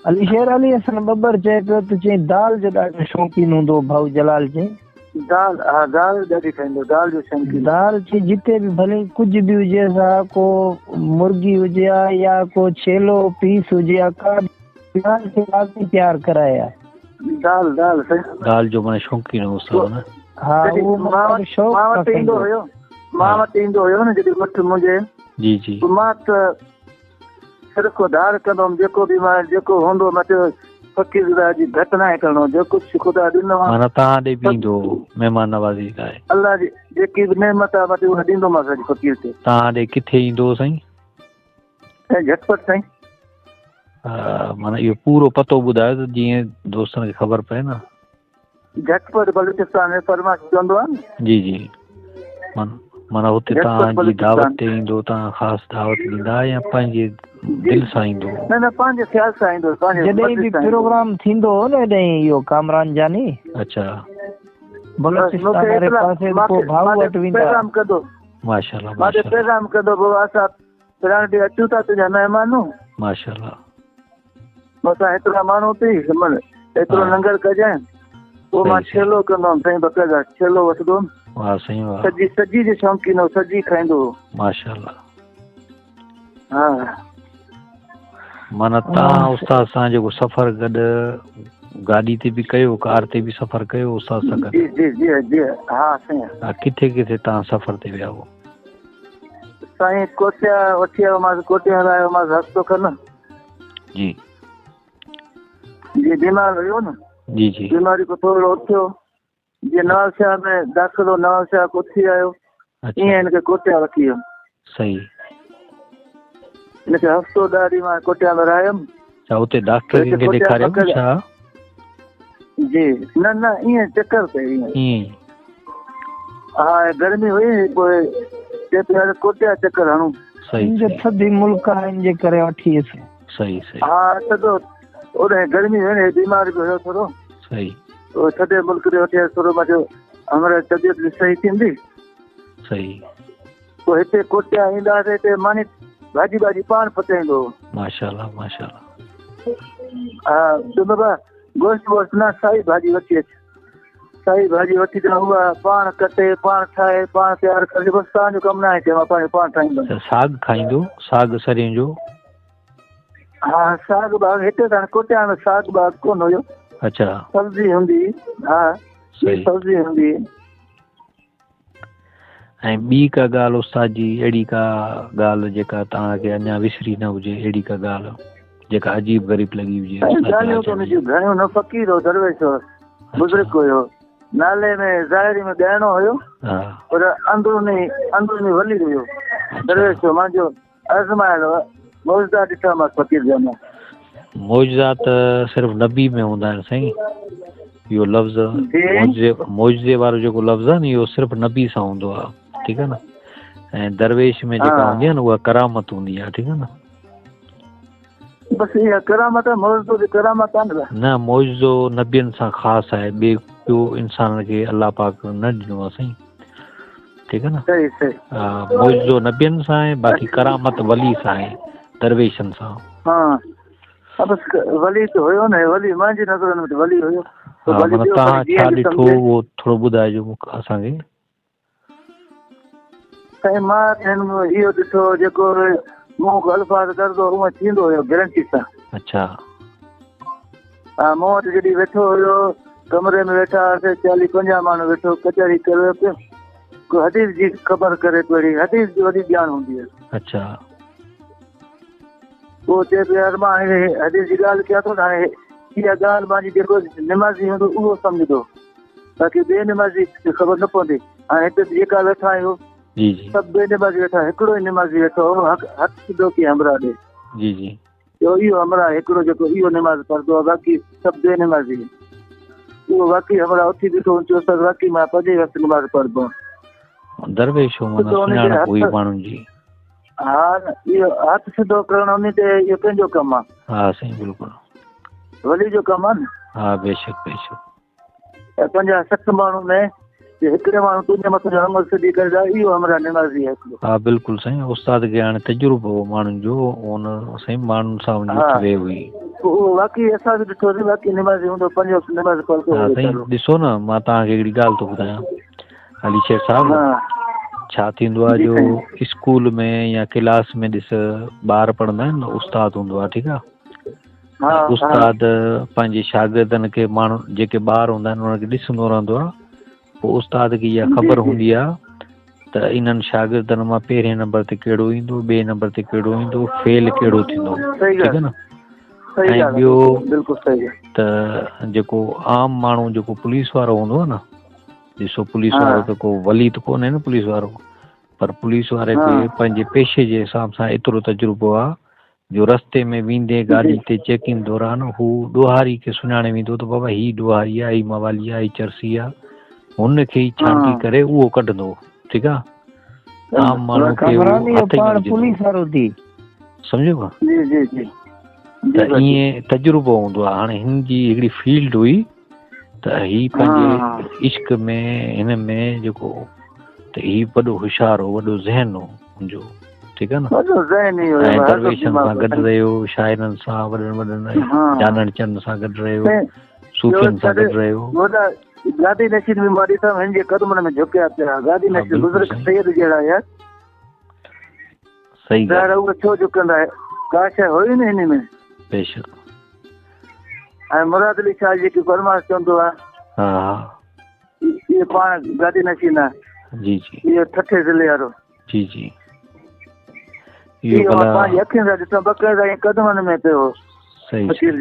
अली शेर अली असन बब्बर चए पियो त चई दाल जो ॾाढो शौक़ीन हूंदो भाऊ जलाल चई दाल दाल ॾाढी खाईंदो दाल जो शौक़ीन दाल चई जिते बि भले कुझु बि हुजे सा को मुर्गी हुजे या को छेलो पीस हुजे का दाल खे लाज़मी तयारु कराए दाल दाल दाल जो माना शौक़ीन हो सब ना हा वो मां वटि ईंदो हुयो न जॾहिं वटि मुंहिंजे जी जी मां त सिर्फ़ु धार कंदुमि जेको बि मां जेको हूंदो मां चयो फ़कीर जी घटि न करिणो जो कुझु ख़ुदा ॾिनो माना तव्हां ॾे बि ईंदो महिमान नवाज़ी लाइ अल्लाह जी जेकी बि नेमत आहे मां उहा ॾींदोमांसि अॼु फ़कीर खे तव्हां ॾे किथे ईंदो साईं झटपट साईं माना इहो पूरो पतो ॿुधायो त जीअं दोस्तनि खे ख़बर पए न झटपट बलूचिस्तान में फरमाश चवंदो आहे न जी जी माना हुते तव्हांजी दावत ते ईंदो तव्हां ख़ासि दावत ॾींदा या पंहिंजे दिलि सां ईंदो न पंहिंजे ख़्याल सां ईंदो जॾहिं बि प्रोग्राम थींदो हो न हेॾां इहो कामरान जानी अच्छा बलूचिस्तान वारे पासे को भाऊ वटि वेंदा पैगाम कंदो माशाल्लाह मां पैगाम कंदो बाबा असां फिलहाल ॾे अचूं था तुंहिंजा महिमानूं माशाल्लाह असां हेतिरा माण्हू थी एतिरो लंगर कजांइ पोइ मां छेलो कंदुमि साईं बक़ाइदा छेलो वठंदुमि वाह साईं वाह सजी जो शौक़ीन हो सजी खाईंदो हो माशाल्लाह हा माना तव्हां उस्ताद सां जेको सफ़र गॾु गाॾी ते बि कयो कार ते बि सफ़र कयो उस्ताद सां गॾु जी जी जी जी हा साईं किथे किथे तव्हां सफ़र ते विया हो साईं कोटिया वठी आयोमांसि कोटिया आयोमांसि हफ़्तो खनि जी जी बीमार हुयो न जी जी बीमारी को थोरो उथियो जीअं नवाज़शाह में दाख़िलो नवाज़शाह को थी आयो ईअं हिनखे कोटिया वठी वियो सही हिनखे हफ़्तो 10 ॾींहं मां कोटिया में रहियुमि छा हुते डॉक्टर खे ॾेखारियो छा जी न ईअं चकर ते ईअं हा गर्मी हुई पोइ चए पियो कोटिया चकर हणूं सही थधी मुल्क आहे इन जे करे वठी वियुसि सही सही हा थधो ओॾे गर्मी हुई न बीमार बि हुयो थोरो सही थधे मुल्क ते वठी थोरो मां चयो हमारे तबियत बि सही थींदी सही पोइ हिते कोटिया ईंदासीं हिते मानी भाॼी पाण पचाईंदो माशाल्लाह माशाल्लाह हा तो बाबा गोश्त वोश्त न साई भाॼी वठी अच साई भाॼी वठी त उहा पाण कटे पाण ठाहे पाण तयारु करे बसि तव्हांजो कमु न आहे चयो मां पाण ठाहींदुमि साग खाईंदो साग सरियं जो हा साग बाग हिते त कोटिया में साग बाग कोन हुयो अच्छा सब्जी हूंदी हा सब्जी हूंदी ऐं ॿी का ॻाल्हि उस्ताद जी अहिड़ी का ॻाल्हि जेका तव्हांखे अञा विसरी न हुजे अहिड़ी का ॻाल्हि जेका अजीब ग़रीब लॻी हुजे ॻाल्हियूं कोन थियूं घणियूं न फ़क़ीर हो दरवेश हो बुज़ुर्ग हुयो नाले में ज़ाहिरी में ॻाइणो हुयो पर अंदरूनी वली हुयो दरवेश हो मुंहिंजो आज़माइण मौजदा ॾिठा मां फ़क़ीर जा मां मौजदा त सिर्फ़ु नबी में हूंदा आहिनि साईं इहो लफ़्ज़ मौजदे वारो जेको लफ़्ज़ आहे न इहो सिर्फ़ु नबी सां हूंदो आहे ठीकु आहे न ऐं दरवेश में जेका हूंदी आहे न उहा करामत हूंदी आहे ठीकु आहे न बसि इहा करामत मौजदो जी करामत आहे न मौजदो नबियनि सां ख़ासि आहे ॿियो इंसान खे अलाह पाक न ॾिनो आहे साईं ठीकु आहे न सही सही हा मौजदो नबियनि सां आहे बाक़ी करामत वली सां आहे दरवेशनि सां हा बसि वली त हुयो न वली मुंहिंजी नज़रनि में त वली हुयो तव्हां छा ॾिठो उहो थोरो ॿुधाइजो असांखे साईं मां इहो ॾिठो जेको मूं अल्फाज़ करंदो उहो थींदो हुयो गारंटी सां अच्छा हा मूं वटि जॾहिं वेठो हुयो कमरे में वेठा हुआसीं 40-50 माण्हू वेठो कचहरी करे पियो को हदीस जी ख़बर करे पहिरीं हदीस जी वॾी ॼाण हूंदी आहे अच्छा पोइ चए पियो यार मां हदीस जी ॻाल्हि कयां थो न हाणे इहा ॻाल्हि मुंहिंजी जेको निमाज़ी हूंदो उहो सम्झंदो बाक़ी ॿिए निमाज़ी खे ख़बर न पवंदी हाणे हिते जेका वेठा आहियूं सभु ॿिए निमाज़ी वेठा हिकिड़ो ई निमाज़ी वेठो हक़ सिधो की हमरा ॾे जी जी इहो हमरा हिकिड़ो जेको इहो निमाज़ पढ़ंदो आहे बाक़ी सभु ॿिए निमाज़ी उहो वाक़ई हमरा उथी बीठो चयो सर वाक़ई मां पंजे वक़्तु निमाज़ पढ़ंदो दरवेश माण्हुनि जी हा इहो हथ सिधो करणु उन ते इहो पंहिंजो कमु आहे हा साईं बिल्कुलु वली जो कमु आहे न हा बेशक बेशक 50-60 माण्हू में हिकिड़े माण्हू तुंहिंजे मथां अमल सिधी करे इहो हमरा निमाज़ी आहे हिकिड़ो हा बिल्कुलु साईं उस्ताद खे हाणे तजुर्बो हो माण्हुनि जो उन साईं माण्हुनि सां वेही हुई वाकई असां बि ॾिठोसीं वाकई निमाज़ी हूंदो 5 वक़्त निमाज़ पढ़ंदो हा साईं ॾिसो न मां तव्हांखे हिकिड़ी ॻाल्हि थो ॿुधायां अली शेर साहिबु छा थींदो आहे जो स्कूल में या क्लास में ॾिस ॿार पढ़ंदा आहिनि न उस्ताद हूंदो आहे ठीकु आहे उस्ताद पंहिंजे शागिर्दनि खे माण्हू जेके ॿार हूंदा आहिनि उन्हनि खे ॾिसंदो रहंदो आहे पोइ उस्ताद खे इहा ख़बर हूंदी आहे त इन्हनि शागिर्दनि मां पहिरें नंबर ते कहिड़ो ईंदो ॿिए नंबर ते कहिड़ो ईंदो फेल कहिड़ो थींदो ठीकु आहे न ऐं ॿियो त जेको आम माण्हू जेको पुलिस वारो हूंदो आहे न ॾिसो पुलिस वारो त को वली त कोन्हे न पुलिस वारो पर पुलिस वारे खे पंहिंजे पेशे जे हिसाब सां एतिरो तजुर्बो आहे जो रस्ते में वेंदे गाॾी ते चेकिंग दौरान हू ॾोहारी खे सुञाणे वेंदो त बाबा हीअ ॾोहारी आहे हीअ मवाली आहे हीअ चरसी आहे हुनखे ई छांटी करे उहो कढंदो ठीकु आहे आम माण्हू खे सम्झो त ईअं तजुर्बो हूंदो आहे हाणे हिन जी हिकिड़ी फील्ड हुई त हीअ पंहिंजे इश्क में हिन में जेको त हीअ वॾो होशियारु हो वॾो ज़हन हो हुनजो ठीकु आहे न ऐं दरवेशनि सां गॾु रहियो शाइरनि सां वॾनि वॾनि जानण चंद सां गॾु रहियो सूफ़ियुनि सां गॾु रहियो गादी नशीद में मारी था हिन जे कदमनि में झुकिया पिया गादी नशीद बुज़ुर्ग सैयद जहिड़ा यार सही ॻाल्हि उहो छो झुकंदा आहे का शइ हुई न हिन में बेशक ऐं मुराद अली शाह जेकी फरमाइश चवंदो आहे इहे पाण गादी नशीद आहे जी जी इहो ठठे ज़िले वारो जी जी इहो पंहिंजी अखियुनि सां ॾिठो बक़ाइदा कदमनि में पियो सही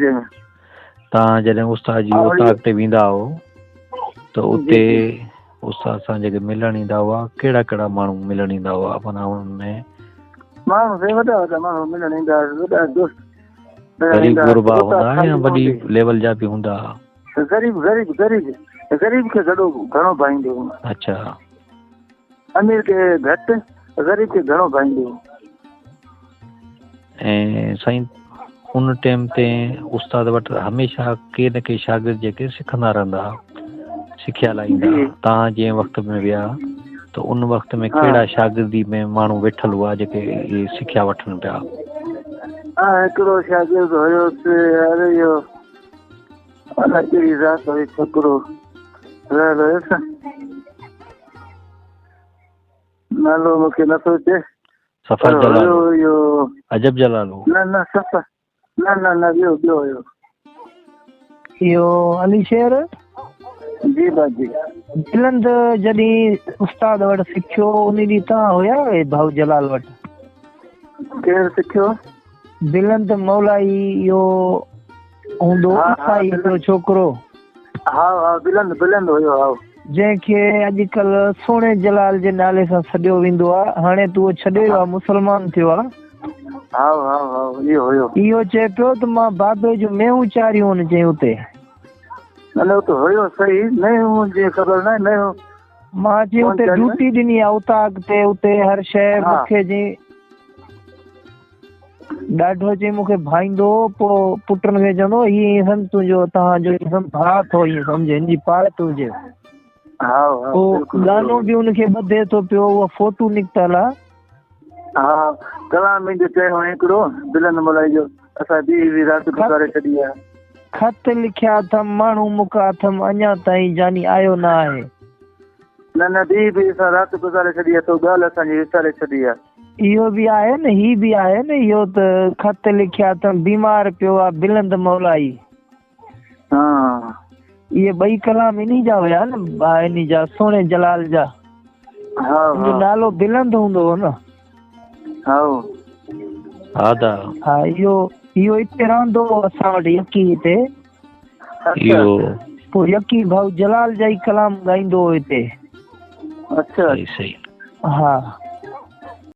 तव्हां जॾहिं उस्ताद जी उताक ते वेंदा हो त उते उस्ताद सां जेके मिलण ईंदा हुआ कहिड़ा कहिड़ा माण्हू मिलण ईंदा हुआ माना हुनमें माण्हू वॾा वॾा माण्हू मिलण ईंदा वॾा दोस्त गरीब गुरबा हूंदा या वॾी लेवल जा बि हूंदा गरीब गरीब गरीब गरीब खे घणो भाईंदो अच्छा अमीर खे घटि गरीब खे घणो भाईंदो ऐं साईं उन टाइम ते उस्ताद वटि हमेशह के न के शागिर्द जेके सिखंदा रहंदा सिखिया लाईंदा तव्हां जंहिं वक़्त में विया त उन वक़्त में कहिड़ा शागिर्दी में माण्हू वेठल हुआ जेके इहे सिखिया वठनि पिया हिकिड़ो शागिर्द हुयोसि अरे इहो अलाए कहिड़ी राति हुई छोकिरो रहियल हुयुसि नालो मूंखे नथो अचे सफ़र जलाल अजब जलाल न सफ़र न ॿियो हुयो इहो अली शेर जी बाजी बिलंद जॾहिं उस्ताद वटि सिखियो उन ॾींहुं तव्हां हुया भाऊ जलाल वटि केरु सिखियो बिलंद मौलाई इहो हूंदो हिकिड़ो छोकिरो हा बिलंद हुयो हा जंहिंखे अॼुकल्ह सोणे जलाल जे नाले सां सॾियो वेंदो आहे हाणे तूं उहो छॾे वियो आहे मुस्लमान थियो आहे इहो चए पियो त मां बाबे जूं मेहूं चारियूं आहिनि चई उते हुयो सही नयूं ख़बर न नयूं मां चई उते ड्यूटी ॾिनी आहे उताक ते उते हर शइ मूंखे जी ॾाढो चई मूंखे भाईंदो पोइ पुटनि खे चवंदो हीअं सम्झ तुंहिंजो तव्हांजो भाउ थो ईअं सम्झ हिन जी पार्ट हुजे पोइ गानो बि हुनखे ॿधे थो पियो उहा फोटू निकितल आहे हा कलाम जो चयो हिकिड़ो बिलंद मलाई जो असां ॿी राति गुज़ारे छॾी आहे खत लिखिया अथमि माण्हू मुका अथमि अञा ताईं जानी आयो न आहे न ॿी असां राति गुज़ारे छॾी आहे तो ॻाल्हि असांजी विसारे छॾी आहे इहो बि आहे न ही बि आहे न इहो त खत लिखिया अथमि बीमार पियो आहे बिलंद मौलाई इहे ॿई कलाम इन जा हुया न इन जा सोणे जलाल जा नालो बिलंद हूंदो हो न हा इहो हिते रहंदो असां वटि यकी हिते पोइ यकी भाऊ जलाल जा ई कलाम ॻाईंदो हो हिते अच्छा सही हा